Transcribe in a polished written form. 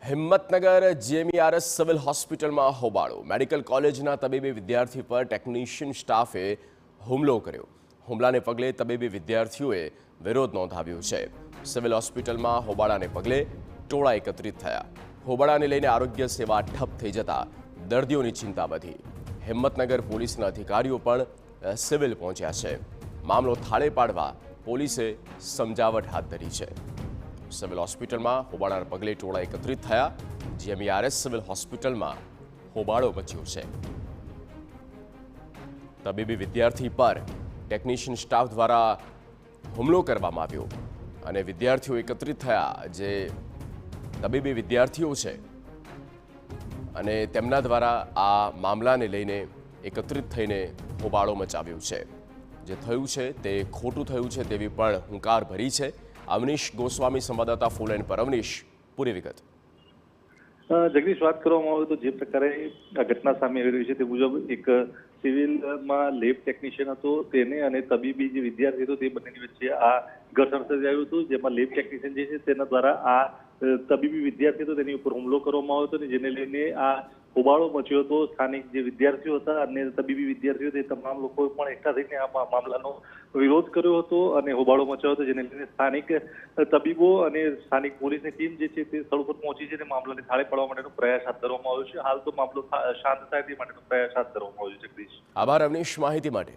Himmatnagar GMERS civil હોસ્પિટલમાં હોબાળો. Medical કોલેજના તબીબી વિદ્યાર્થી પર ટેકનિશિયન સ્ટાફે હુમલો કર્યો. હુમલાને પગલે તબીબી વિદ્યાર્થીઓએ વિરોધ નોંધાવ્યો છે. સિવિલ હોસ્પિટલમાં હોબાળાને પગલે ટોળા એકત્રિત થયા. હોબાળાને લઈને આરોગ્ય સેવા ઠપ થઈ જતા દર્દીઓની ચિંતા વધી. હિંમતનગર પોલીસના અધિકારીઓ પણ સિવિલ પહોંચ્યા છે. મામલો થાળે પાડવા પોલીસે સમજાવટ હાથ ધરી છે. સિવિલ હોસ્પિટલમાં હોબાળાના પગલે ટોળા એકત્રિત થયા. જીએમઈઆરએસ સિવિલ હોસ્પિટલમાં હોબાળો મચ્યો છે. તબીબી વિદ્યાર્થી પર ટેકનિશિયન સ્ટાફ દ્વારા હુમલો કરવામાં આવ્યો અને વિદ્યાર્થીઓ એકત્રિત થયા. જે તબીબી વિદ્યાર્થીઓ છે અને તેમના દ્વારા આ મામલાને લઈને એકત્રિત થઈને હોબાળો મચાવ્યો છે. જે થયું છે તે ખોટું થયું છે તેવી પણ હુંકાર ભરી છે. અવનીશ ગોસ્વામી સંવાદદાતા ફોન પર. અવનીશ, પૂરી વિગત. જગદીશ, વાત કરવામાં આવે તો જે પ્રકારે આ ઘટના સામે આવી રહી છે તે મુજબ એક સિવિલમાં લેબ ટેકનિશિયન હતો, તેને અને તબીબી જે વિદ્યાર્થી હતો તે બંનેની વચ્ચે આ ઘર્ષણ સર્જાયું હતું. જેમાં લેબ ટેકનિશિયન જે છે તેના દ્વારા આ તબીબી વિદ્યાર્થી હતો તેની ઉપર હુમલો કરવામાં આવ્યો હતો અને જેને લઈને આ હોબાળો મચ્યો હતો. સ્થાનિક જે વિદ્યાર્થીઓ હતા અને તબીબી વિદ્યાર્થીઓ તે તમામ લોકો પણ એકઠા થઈને આ મામલાનો વિરોધ કર્યો હતો અને હોબાળો મચાવ્યો હતો. જેને લઈને સ્થાનિક તબીબો અને સ્થાનિક પોલીસની ટીમ જે છે તે સ્થળ પર પહોંચી છે અને મામલાને થાળે પાડવા માટેનો પ્રયાસ હાથ ધરવામાં આવ્યો છે. હાલ તો મામલો શાંત થાય તે માટેનો પ્રયાસ હાથ ધરવામાં આવ્યો છે. જગદીશ, આભાર અવનીશ માહિતી માટે.